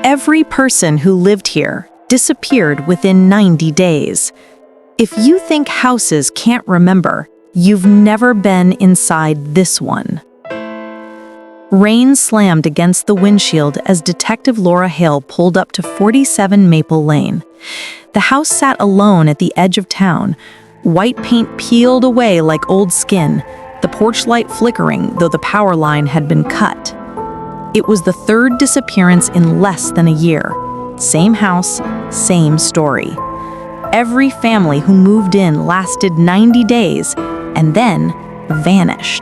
Every person who lived here disappeared within 90 days. If you think houses can't remember, you've never been inside this one. Rain slammed against the windshield as Detective Laura Hale pulled up to 47 Maple Lane. The house sat alone at the edge of town, white paint peeled away like old skin, the porch light flickering though the power line had been cut. It was the third disappearance in less than a year. Same house, same story. Every family who moved in lasted 90 days and then vanished.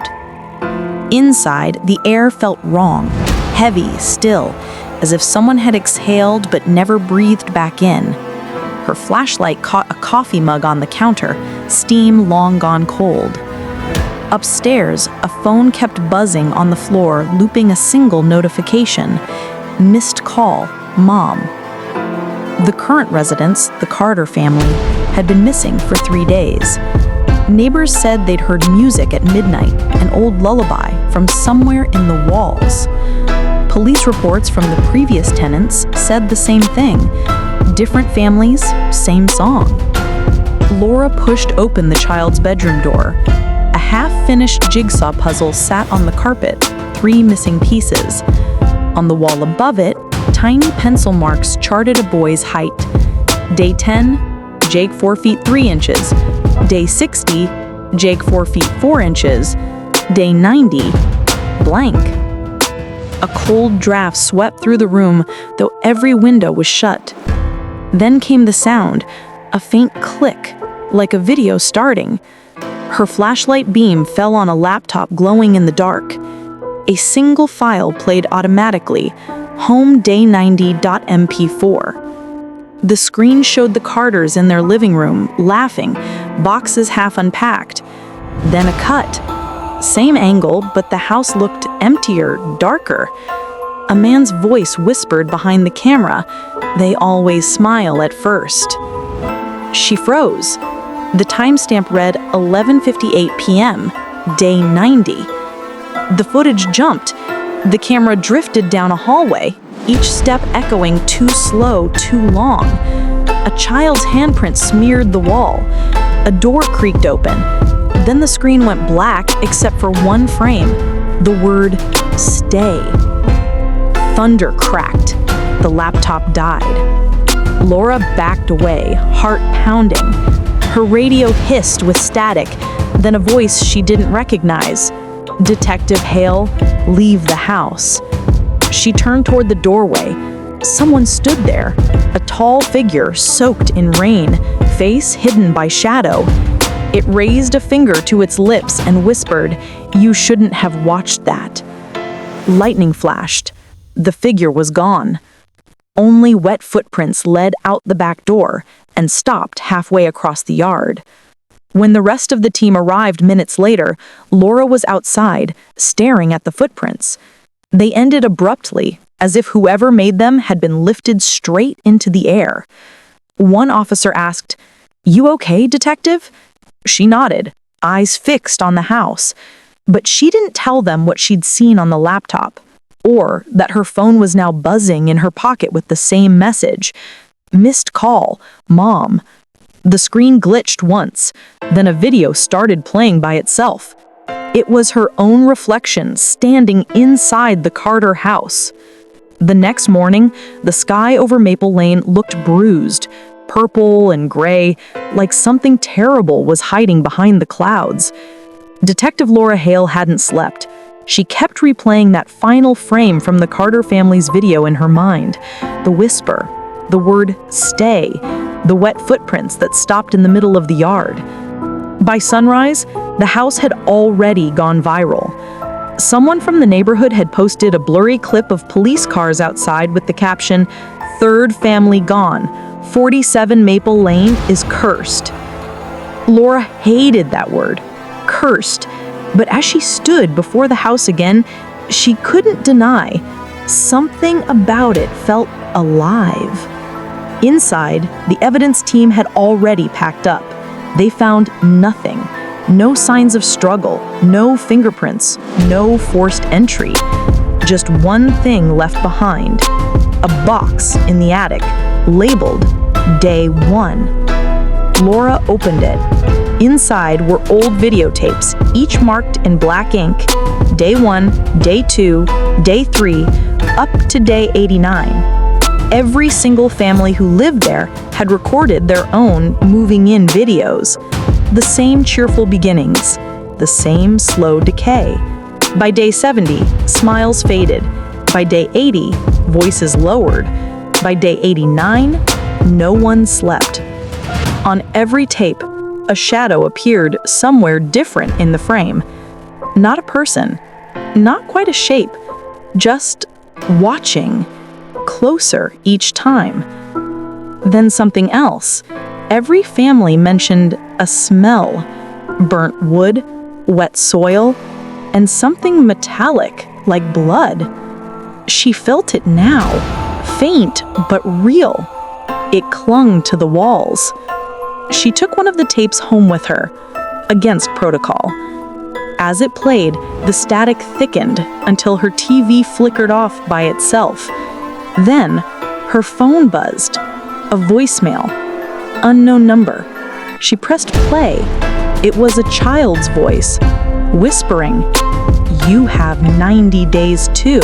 Inside, the air felt wrong, heavy, still, as if someone had exhaled but never breathed back in. Her flashlight caught a coffee mug on the counter, steam long gone cold. Upstairs, a phone kept buzzing on the floor, looping a single notification. Missed call, Mom. The current residents, the Carter family, had been missing for 3 days. Neighbors said they'd heard music at midnight, an old lullaby from somewhere in the walls. Police reports from the previous tenants said the same thing. Different families, same song. Laura pushed open the child's bedroom door. A half-finished jigsaw puzzle sat on the carpet, 3 missing pieces. On the wall above it, tiny pencil marks charted a boy's height. Day 10, Jake 4 feet 3 inches. Day 60, Jake 4 feet 4 inches. Day 90, blank. A cold draft swept through the room, though every window was shut. Then came the sound, a faint click, like a video starting. Her flashlight beam fell on a laptop glowing in the dark. A single file played automatically, homeday90.mp4. The screen showed the Carters in their living room, laughing, boxes half unpacked. Then a cut. Same angle, but the house looked emptier, darker. A man's voice whispered behind the camera, "They always smile at first." She froze. The timestamp read 11:58 p.m., day 90. The footage jumped. The camera drifted down a hallway, each step echoing too slow, too long. A child's handprint smeared the wall. A door creaked open. Then the screen went black except for one frame, the word "stay." Thunder cracked. The laptop died. Laura backed away, heart pounding. Her radio hissed with static, then a voice she didn't recognize. "Detective Hale, leave the house." She turned toward the doorway. Someone stood there, a tall figure soaked in rain, face hidden by shadow. It raised a finger to its lips and whispered, "You shouldn't have watched that." Lightning flashed. The figure was gone. Only wet footprints led out the back door and stopped halfway across the yard. When the rest of the team arrived minutes later, Laura was outside, staring at the footprints. They ended abruptly, as if whoever made them had been lifted straight into the air. One officer asked, "You okay, detective?" She nodded, eyes fixed on the house. But she didn't tell them what she'd seen on the laptop, or that her phone was now buzzing in her pocket with the same message. "Missed call, Mom." The screen glitched once, then a video started playing by itself. It was her own reflection standing inside the Carter house. The next morning, the sky over Maple Lane looked bruised, purple and gray, like something terrible was hiding behind the clouds. Detective Laura Hale hadn't slept. She kept replaying that final frame from the Carter family's video in her mind. The whisper, the word "stay," the wet footprints that stopped in the middle of the yard. By sunrise, the house had already gone viral. Someone from the neighborhood had posted a blurry clip of police cars outside with the caption, "Third family gone. 47 Maple Lane is cursed." Laura hated that word, cursed. But as she stood before the house again, she couldn't deny something about it felt alive. Inside, the evidence team had already packed up. They found nothing. No signs of struggle, no fingerprints, no forced entry. Just one thing left behind: a box in the attic, labeled Day 1. Laura opened it. Inside were old videotapes, each marked in black ink, Day 1, Day 2, Day 3, up to Day 89. Every single family who lived there had recorded their own moving-in videos. The same cheerful beginnings, the same slow decay. By Day 70, smiles faded. By Day 80, voices lowered. By Day 89, no one slept. On every tape, a shadow appeared somewhere different in the frame. Not a person, not quite a shape, just watching, closer each time. Then something else. Every family mentioned a smell, burnt wood, wet soil, and something metallic like blood. She felt it now, faint but real. It clung to the walls. She took one of the tapes home with her, against protocol. As it played, the static thickened until her TV flickered off by itself. Then, her phone buzzed. A voicemail. Unknown number. She pressed play. It was a child's voice, whispering, "You have 90 days too."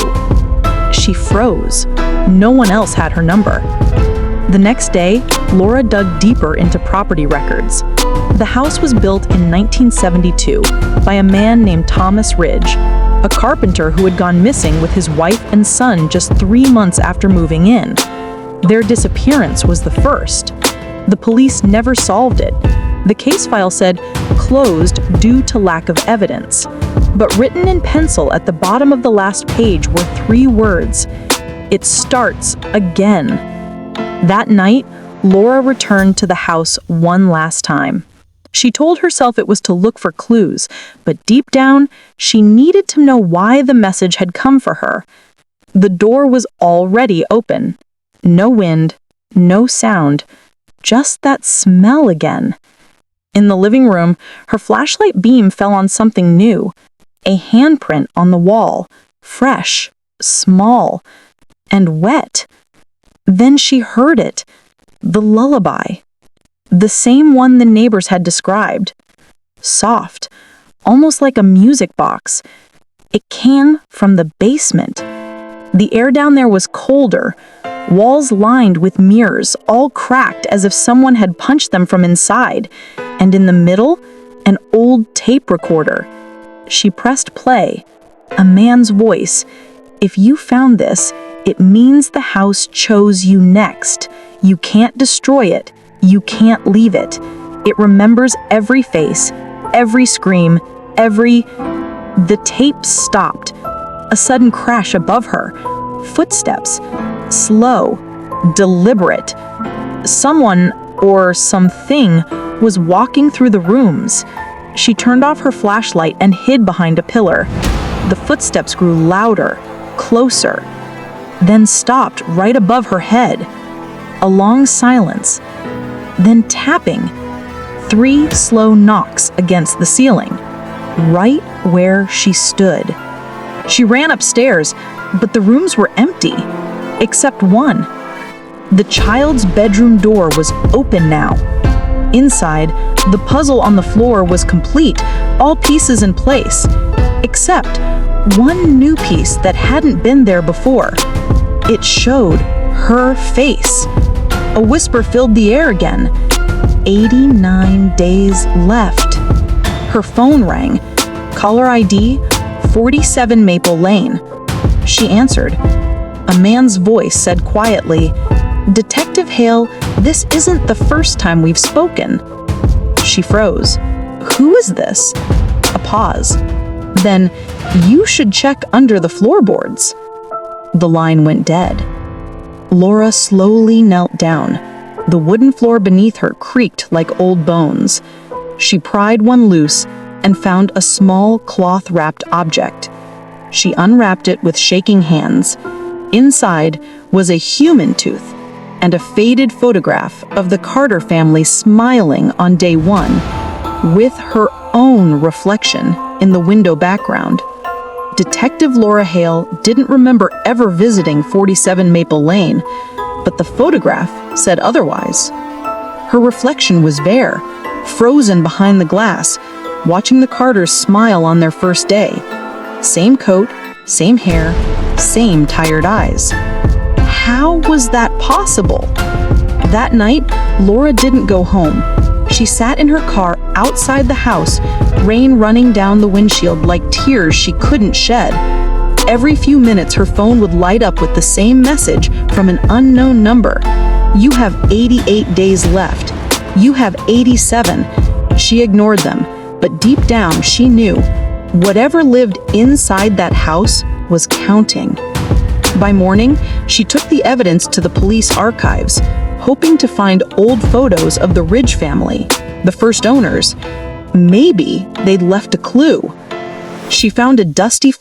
She froze. No one else had her number. The next day, Laura dug deeper into property records. The house was built in 1972 by a man named Thomas Ridge, a carpenter who had gone missing with his wife and son just 3 months after moving in. Their disappearance was the first. The police never solved it. The case file said, "Closed due to lack of evidence." But written in pencil at the bottom of the last page were 3 words. "It starts again." That night, Laura returned to the house one last time. She told herself it was to look for clues, but deep down, she needed to know why the message had come for her. The door was already open. No wind, no sound, just that smell again. In the living room, her flashlight beam fell on something new. A handprint on the wall, fresh, small, and wet. Then she heard it, the lullaby, the same one the neighbors had described. Soft, almost like a music box. It came from the basement. The air down there was colder, walls lined with mirrors, all cracked as if someone had punched them from inside, and in the middle, an old tape recorder. She pressed play. A man's voice. "If you found this, it means the house chose you next. You can't destroy it. You can't leave it. It remembers every face, every scream, every..." The tape stopped. A sudden crash above her. Footsteps. Slow. Deliberate. Someone, or something, was walking through the rooms. She turned off her flashlight and hid behind a pillar. The footsteps grew louder, closer, then stopped right above her head. A long silence, then tapping. 3 slow knocks against the ceiling, right where she stood. She ran upstairs, but the rooms were empty, except one. The child's bedroom door was open now. Inside, the puzzle on the floor was complete, all pieces in place, except one new piece that hadn't been there before. It showed her face. A whisper filled the air again. 89 days left. Her phone rang. Caller ID, 47 Maple Lane. She answered. A man's voice said quietly, "Detective Hale, this isn't the first time we've spoken." She froze. "Who is this?" A pause. Then, "You should check under the floorboards." The line went dead. Laura slowly knelt down. The wooden floor beneath her creaked like old bones. She pried one loose and found a small cloth-wrapped object. She unwrapped it with shaking hands. Inside was a human tooth and a faded photograph of the Carter family smiling on day 1, with her own reflection in the window background. Detective Laura Hale didn't remember ever visiting 47 Maple Lane, but the photograph said otherwise. Her reflection was there, frozen behind the glass, watching the Carters smile on their first day. Same coat, same hair, same tired eyes. How was that possible? That night, Laura didn't go home. She sat in her car outside the house, rain running down the windshield like tears she couldn't shed. Every few minutes, her phone would light up with the same message from an unknown number. You have 88 days left. You have 87. She ignored them, but deep down she knew whatever lived inside that house was counting. By morning, she took the evidence to the police archives, hoping to find old photos of the Ridge family, the first owners. Maybe they'd left a clue. She found a dusty